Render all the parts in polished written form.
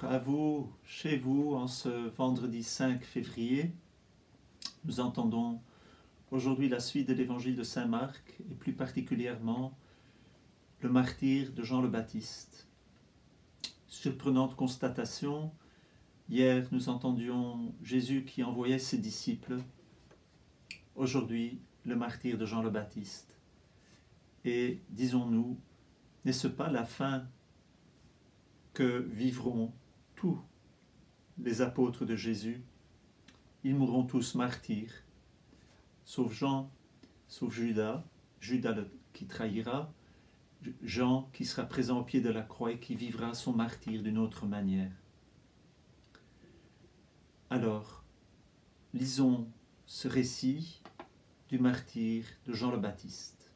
Bonjour à vous, chez vous, en ce vendredi 5 février. Nous entendons aujourd'hui la suite de l'évangile de Saint Marc et plus particulièrement le martyre de Jean le Baptiste. Surprenante constatation, hier nous entendions Jésus qui envoyait ses disciples. Aujourd'hui, le martyre de Jean le Baptiste. Et disons-nous, n'est-ce pas la fin que vivront tous les apôtres de Jésus? Ils mourront tous martyrs, sauf Jean, sauf Judas, qui trahira, Jean qui sera présent au pied de la croix et qui vivra son martyre d'une autre manière. Alors, lisons ce récit du martyre de Jean le Baptiste.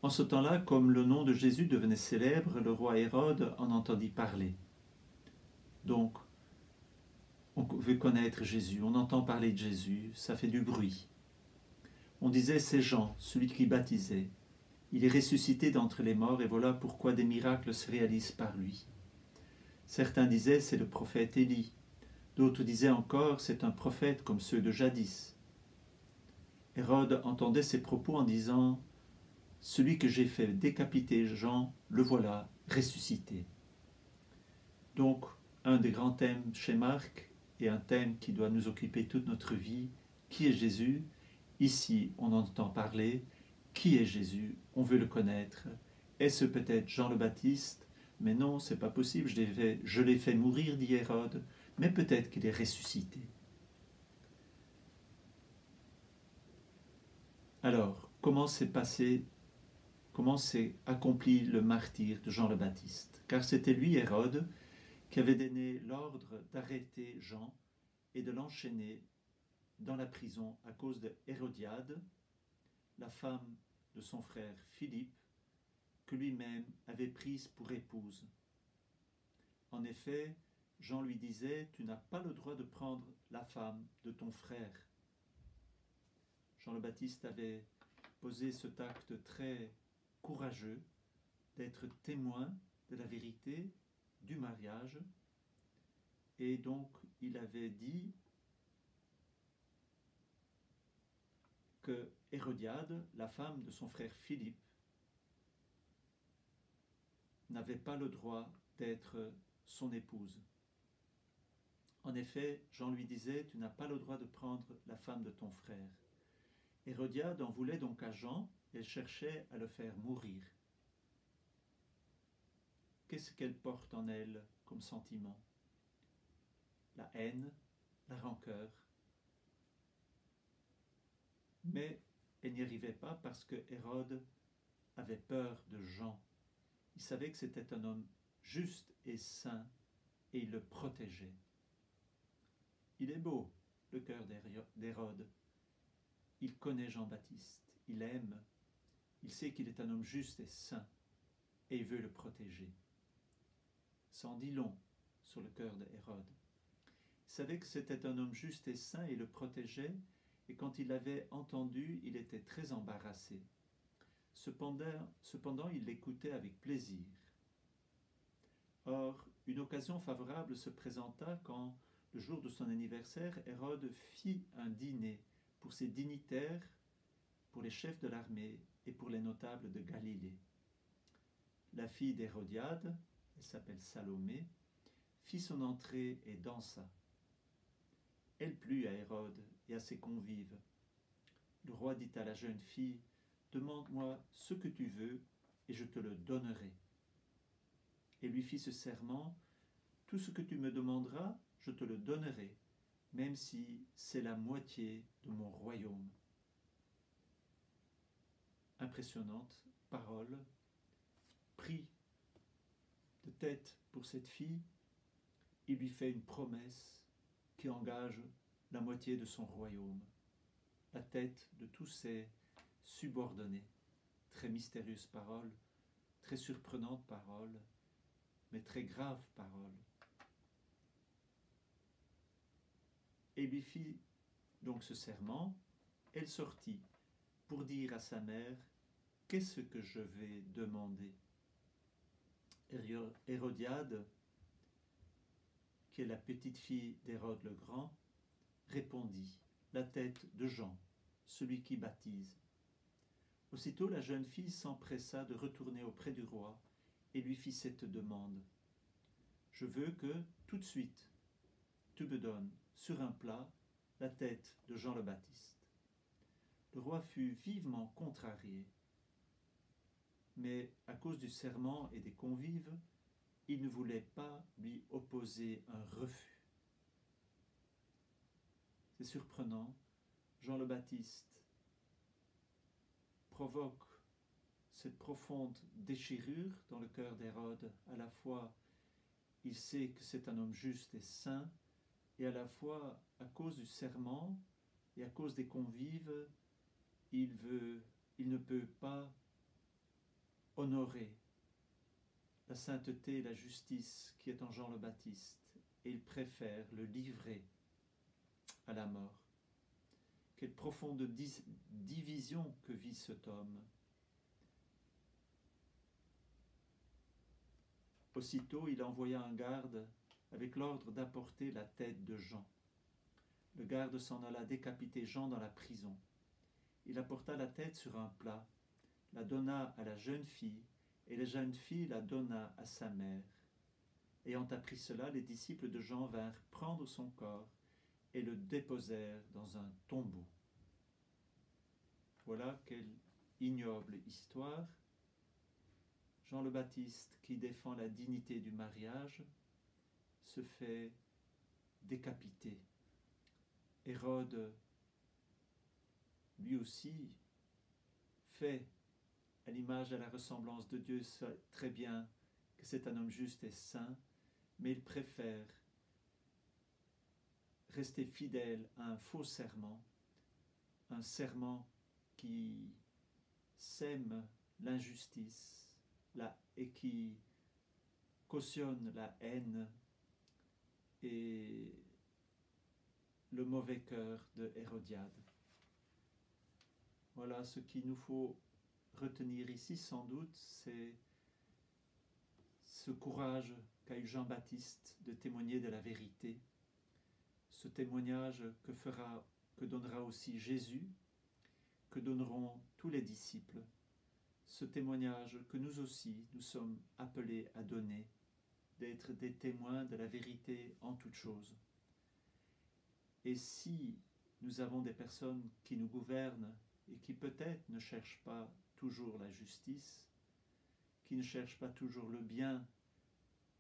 En ce temps-là, comme le nom de Jésus devenait célèbre, le roi Hérode en entendit parler. Donc, on veut connaître Jésus, on entend parler de Jésus, ça fait du bruit. On disait, c'est Jean, celui qui baptisait. Il est ressuscité d'entre les morts et voilà pourquoi des miracles se réalisent par lui. Certains disaient, c'est le prophète Élie. D'autres disaient encore, c'est un prophète comme ceux de jadis. Hérode entendait ces propos en disant, celui que j'ai fait décapiter, Jean, le voilà ressuscité. Donc, un des grands thèmes chez Marc, et un thème qui doit nous occuper toute notre vie, qui est Jésus? Ici, on entend parler. Qui est Jésus? On veut le connaître. Est-ce peut-être Jean le Baptiste? Mais non, c'est pas possible, je l'ai fait mourir, dit Hérode, mais peut-être qu'il est ressuscité. Alors, comment s'est accompli le martyre de Jean le Baptiste? Car c'était lui, Hérode, qui avait donné l'ordre d'arrêter Jean et de l'enchaîner dans la prison à cause de Hérodiade, la femme de son frère Philippe, que lui-même avait prise pour épouse. En effet, Jean lui disait, tu n'as pas le droit de prendre la femme de ton frère. Jean le Baptiste avait posé cet acte très courageux d'être témoin de la vérité du mariage, et donc il avait dit que Hérodiade, la femme de son frère Philippe, n'avait pas le droit d'être son épouse. En effet, Jean lui disait, tu n'as pas le droit de prendre la femme de ton frère. Hérodiade en voulait donc à Jean, et elle cherchait à le faire mourir. Qu'est-ce qu'elle porte en elle comme sentiment? La haine, la rancœur. Mais elle n'y arrivait pas parce que Hérode avait peur de Jean. Il savait que c'était un homme juste et saint et il le protégeait. Il est beau, le cœur d'Hérode. Il connaît Jean-Baptiste, il aime, il sait qu'il est un homme juste et saint et il veut le protéger. Ça en dit long sur le cœur d'Hérode. Il savait que c'était un homme juste et saint et le protégeait, et quand il l'avait entendu, il était très embarrassé. Cependant, il l'écoutait avec plaisir. Or, une occasion favorable se présenta quand, le jour de son anniversaire, Hérode fit un dîner pour ses dignitaires, pour les chefs de l'armée et pour les notables de Galilée. La fille d'Hérodiade, elle s'appelle Salomé, fit son entrée et dansa. Elle plut à Hérode et à ses convives. Le roi dit à la jeune fille, « Demande-moi ce que tu veux et je te le donnerai. » Et lui fit ce serment, « Tout ce que tu me demanderas, je te le donnerai, même si c'est la moitié de mon royaume. » Impressionnante parole, pris de tête pour cette fille, il lui fait une promesse qui engage la moitié de son royaume, la tête de tous ses subordonnés. Très mystérieuse parole, très surprenante parole, mais très grave parole. Et lui fit donc ce serment. Elle sortit pour dire à sa mère, « Qu'est-ce que je vais demander ?» Hérodiade qui est la petite-fille d'Hérode le Grand, répondit, la tête de Jean, celui qui baptise. Aussitôt la jeune fille s'empressa de retourner auprès du roi et lui fit cette demande. Je veux que, tout de suite, tu me donnes, sur un plat, la tête de Jean le Baptiste. Le roi fut vivement contrarié, mais à cause du serment et des convives, il ne voulait pas lui opposer un refus. C'est surprenant, Jean le Baptiste provoque cette profonde déchirure dans le cœur d'Hérode. À la fois, il sait que c'est un homme juste et saint, et à la fois, à cause du serment et à cause des convives, il ne peut pas honorer la sainteté et la justice qui est en Jean le Baptiste, et il préfère le livrer à la mort. Quelle profonde division que vit cet homme. Aussitôt, il envoya un garde avec l'ordre d'apporter la tête de Jean. Le garde s'en alla décapiter Jean dans la prison. Il apporta la tête sur un plat, la donna à la jeune fille, et la jeune fille la donna à sa mère. Ayant appris cela, les disciples de Jean vinrent prendre son corps et le déposèrent dans un tombeau. Voilà quelle ignoble histoire. Jean le Baptiste, qui défend la dignité du mariage, se fait décapiter. Hérode, lui aussi, fait à l'image et à la ressemblance de Dieu, sait très bien que c'est un homme juste et saint, mais il préfère rester fidèle à un faux serment, un serment qui sème l'injustice et qui cautionne la haine et le mauvais cœur de Hérodiade. Voilà ce qu'il nous faut retenir ici, sans doute, c'est ce courage qu'a eu Jean-Baptiste de témoigner de la vérité, ce témoignage que donnera aussi Jésus, que donneront tous les disciples, ce témoignage que nous aussi nous sommes appelés à donner, d'être des témoins de la vérité en toutes choses. Et si nous avons des personnes qui nous gouvernent et qui peut-être ne cherchent pas toujours la justice, qui ne cherchent pas toujours le bien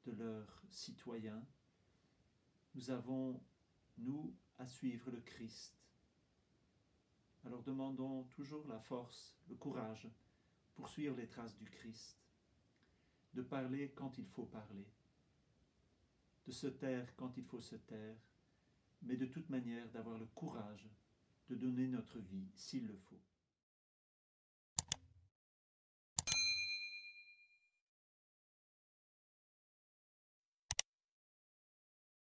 de leurs citoyens, nous avons, nous, à suivre le Christ. Alors demandons toujours la force, le courage pour suivre les traces du Christ, de parler quand il faut parler, de se taire quand il faut se taire, mais de toute manière d'avoir le courage de donner notre vie s'il le faut.